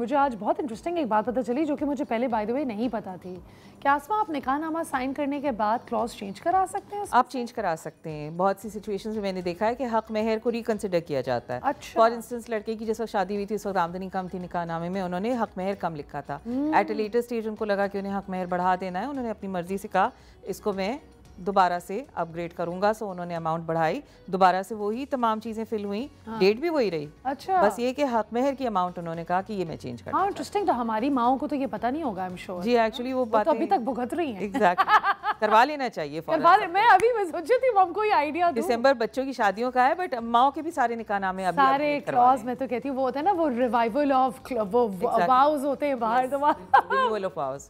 मुझे आज बहुत इंटरेस्टिंग एक बात पता चली जो कि मुझे पहले बाय द वे नहीं पता थी कि आसमा आप निकाहनामा साइन करने के बाद क्लॉज चेंज करा सकते हैं? आप चेंज करा सकते हैं। बहुत सी सिचुएशंस में मैंने देखा है कि हक महर को रिकंसिडर किया जाता है। अच्छा। फॉर इंस्टेंस लड़के की जिस वक्त शादी हुई थी उस वक्त आमदनी कम थी, निकाहनामे में उन्होंने हक महर कम लिखा था। एट अ लेटर स्टेज उनको लगा कि उन्हें हक महर बढ़ा देना है, उन्होंने अपनी मर्जी से कहा इसको मैं दोबारा से अपग्रेड करूंगा। सो उन्होंने अमाउंट बढ़ाई, दोबारा से वही तमाम चीजें फिल हुई, डेट भी वही रही। अच्छा। बस ये कि हक महर की अमाउंट उन्होंने कहा कि ये मैं चेंज कर। हाँ, इंटरेस्टिंग। तो हमारी माओं को तो ये पता नहीं होगा, आई एम श्योर। जी एक्चुअली वो बात तो अभी तक भुगत रही हैं। एग्जैक्टली करवा लेना चाहिए। मैं अभी मैं सोची थी मम को ये आइडिया दूं। दिसंबर बच्चों की शादियों का है, बट माओ के भी सारे निकाहनामे अभी सारे क्लॉज में तो कहती हूँ वो होता है ना, वो रिवाइवल ऑफ वो वाउज होते हैं बाहर, तो renewal of वाउज।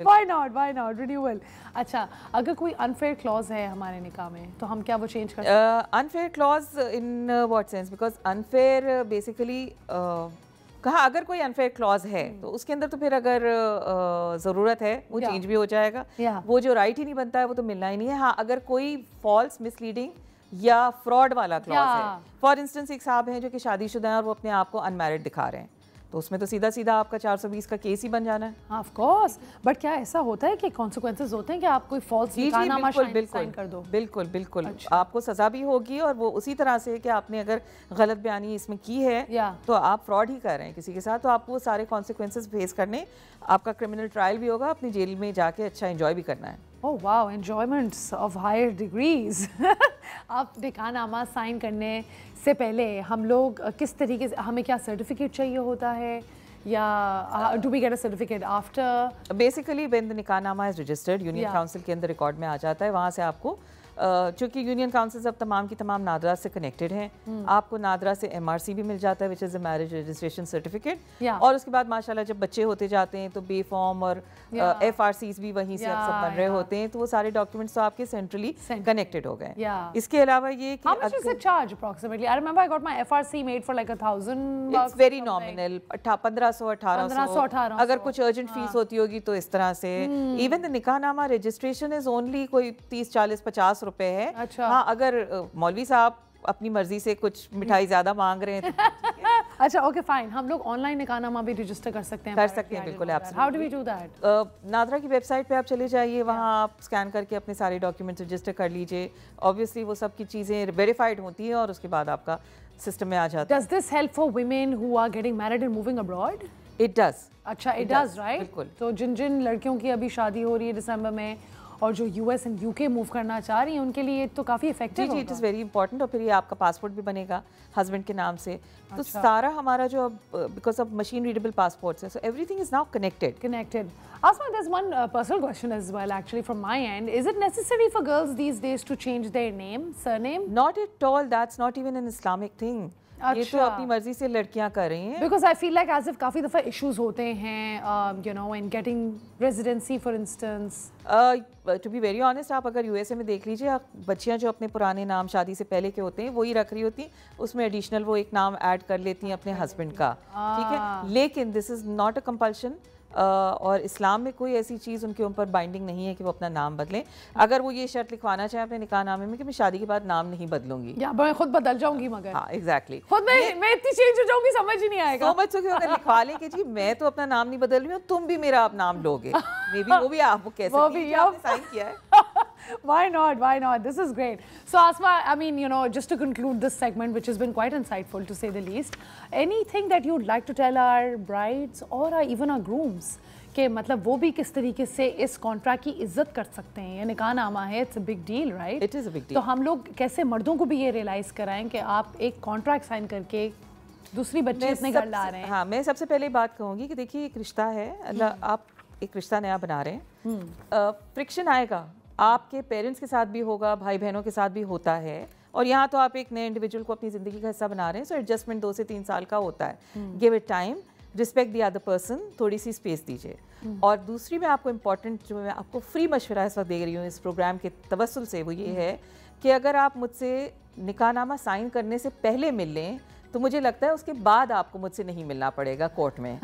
Why not renewal. अच्छा, अगर कोई अनफेयर क्लॉज है हमारे निकाह में तो हम क्या वो चेंज कर सकते हैं? Unfair clause in what sense? Because unfair basically कहा अगर कोई अनफेयर क्लॉज है तो उसके अंदर तो फिर अगर ज़रूरत है वो चेंज भी हो जाएगा। वो जो राइट ही नहीं बनता है वो तो मिलना ही नहीं है। हाँ, अगर कोई फॉल्स मिसलीडिंग या फ्रॉड वाला क्लॉज है, फॉर इंस्टेंस एक साहब हैं जो कि शादीशुदा हैं और वो अपने आप को अनमैरिड दिखा रहे हैं, तो उसमें तो सीधा सीधा आपका 420 का केस ही बन जाना है। ऑफ कोर्स, बट क्या ऐसा होता है कि कॉन्सिक्वेंसेस होते हैं कि आप कोई फॉल्स निकाहनामा साइन कर दो? बिल्कुल बिल्कुल। अच्छा। आपको सजा भी होगी और वो उसी तरह से कि आपने अगर गलत बयानी इसमें की है तो आप फ्रॉड ही कर रहे हैं किसी के साथ, तो आपको वो सारे कॉन्सिक्वेंसेस फेस करने, आपका क्रिमिनल ट्रायल भी होगा, अपनी जेल में जाके अच्छा एंजॉय भी करना है। Oh wow, enjoyments of higher degrees. आप निकाहनामा साइन करने से पहले हम लोग किस तरीके से, हमें क्या सर्टिफिकेट चाहिए होता है या do we get a certificate after? Basically when the निकाहनामा इज रजिस्टर्ड, यूनियन काउंसिल के अंदर रिकॉर्ड में आ जाता है, वहाँ से आपको चूँकि यूनियन काउंसिल अब तमाम की तमाम नादरा से कनेक्टेड हैं, आपको नादरा से MRC भी मिल जाता है, which is a marriage registration certificate. और उसके बाद माशाल्लाह जब बच्चे होते जाते हैं तो बे फॉर्म और FRCs भी वहीं से अब सब बन रहे होते हैं, तो वो सारे डॉक्यूमेंट्स तो आपके सेंट्रली कनेक्टेड हो गए। इसके अलावा ये कि how much is it charge approximately? I remember I got my FRC made for like $1,000. It's very nominal, 1500-1800। अगर कुछ अर्जेंट फीस होती होगी तो इस तरह से। इवन द निकाहनामा रजिस्ट्रेशन इज ओनली कोई 30-40-50 रुपए है। अच्छा। हाँ, अगर मौलवी साहब अपनी मर्जी से कुछ मिठाई ज्यादा मांग रहे हैं तो अच्छा, ओके फाइन। हम लोग ऑनलाइन निकाहनामा भी रजिस्टर कर सकते हैं? कर सकते हैं, बिल्कुल। How do we do that? NADRA की वेबसाइट पे आप चले जाइए, वहाँ आप स्कैन करके अपने सारे डॉक्यूमेंट्स रजिस्टर कर लीजिए। ऑब्वियसली वो सब की चीज़ें वेरीफाइड होती हैं और उसके बाद आपका सिस्टम में आ जाता है। Does this help for women who are getting married and moving abroad? It does. अच्छा, इट डज, राइट? बिल्कुल। तो जिन जिन लड़कियों की अभी शादी हो रही है दिसंबर में और जो US एंड UK मूव करना चाह रही हैं उनके लिए तो काफ़ी इफेक्टिव होगा। जी, इट इज़ वेरी इंपॉर्टेंट। और फिर ये आपका पासपोर्ट भी बनेगा हस्बैंड के नाम से। तो सारा हमारा जो अब because of machine readable passports है, so everything is now connected. Asma, there's one personal question as well actually from my end. Is it necessary for girls these days to change their name, surname? Not at all. That's not even an Islamic thing. ये तो अपनी मर्जी से लड़कियां कर रही हैं। Because I feel like as if काफ़ी दफ़ा issues होते हैं, you know, in getting residency for instance. To be very honest, आप अगर USA में देख लीजिए, बच्चियां जो अपने पुराने नाम शादी से पहले के होते हैं वही रख रही होती हैं, उसमें एडिशनल वो एक नाम ऐड कर लेती हैं अपने हस्बैंड का, ठीक है। लेकिन this is not a compulsion और इस्लाम में कोई ऐसी चीज़ उनके ऊपर बाइंडिंग नहीं है कि वो अपना नाम बदलें। अगर वो ये शर्त लिखवाना चाहें अपने निकाहनामे में कि मैं शादी के बाद नाम नहीं बदलूंगी, या मैं खुद बदल जाऊंगी, मगर हाँ एग्जैक्टली खुद मैं इतनी चेंज हो जाऊंगी समझ ही नहीं आएगा। सो मच सो कि अगर लिखवा लें कि जी मैं तो अपना नाम नहीं बदल रही हूँ, तुम भी मेरा आप नाम लोगे, मे बी वो भी आप वो कैसे साइन किया है। Why not? Why not? This is great. So Asma, I mean, you know, just to conclude this segment, which has been quite insightful to say the least, anything that you'd like to tell our brides or even our grooms कि मतलब वो भी किस तरीके से इस contract की इज्जत कर सकते हैं? ये निकाहनामा है, it's a big deal, right? It is a big deal. तो हम लोग कैसे मर्दों को भी ये रियलाइज़ कराएं कि आप एक कॉन्ट्रैक्ट साइन करके दूसरी बच्ची अपने घर ला रहे हैं? हाँ, मैं सबसे पहले बात कहूँगी कि देखिए एक रिश्ता है, अल्लाह आप एक रिश्ता नया बना रहे हैं, फ्रिक्शन आएगा, आपके पेरेंट्स के साथ भी होगा, भाई बहनों के साथ भी होता है, और यहाँ तो आप एक नए इंडिविजुअल को अपनी ज़िंदगी का हिस्सा बना रहे हैं, सो एडजस्टमेंट 2 से 3 साल का होता है। Give it time, respect the other person, थोड़ी सी स्पेस दीजिए। और दूसरी मैं आपको इम्पॉर्टेंट जो मैं आपको फ्री मशवरा इस वक्त दे रही हूँ इस प्रोग्राम के तवस्सुल से, वो ये है कि अगर आप मुझसे निकाहनामा साइन करने से पहले मिल लें तो मुझे लगता है उसके बाद आपको मुझसे नहीं मिलना पड़ेगा कोर्ट में।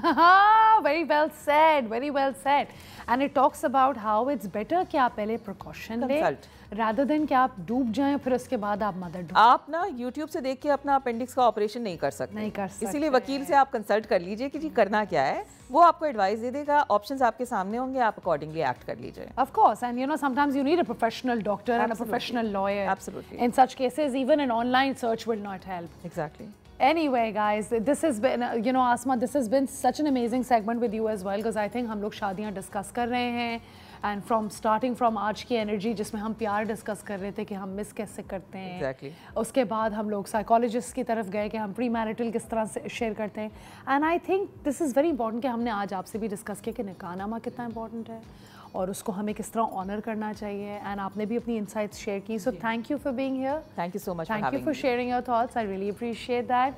very well said, very well said. And it talks about how it's better कि आप पहले precaution लें rather than कि आप डूब जाएं फिर उसके बाद आप मदर डूब। आप ना YouTube से देख के अपना अपेंडिक्स का ऑपरेशन नहीं कर सकते, इसीलिए वकील से आप कंसल्ट कर लीजिए कि जी करना क्या है, वो आपको एडवाइस दे देगा, ऑप्शंस आपके सामने होंगे, आप अकॉर्डिंगली एक्ट कर लीजिए। Of course, and you know sometimes you need a professional doctor and a professional lawyer. Absolutely. In such cases, even an online search will not help. Exactly. Anyway, guys, this has been, you know, Asma, this has been such an amazing segment with you as well because I think हम लोग शादियाँ discuss कर रहे हैं and from starting from आज की energy जिसमें हम प्यार डिस्कस कर रहे थे कि हम मिस कैसे करते हैं, Exactly. उसके बाद हम लोग साइकोलॉजिस्ट की तरफ गए कि हम प्री मैरिटल किस तरह से शेयर करते हैं and I think this is very important कि हमने आज आपसे भी डिस्कस किया कि निकाहनामा कितना इंपॉर्टेंट है और उसको हमें किस तरह ऑनर करना चाहिए एंड आपने भी अपनी इनसाइट्स शेयर की, so thank you for being here, thank you so much, thank you for sharing your thoughts, I really appreciate that.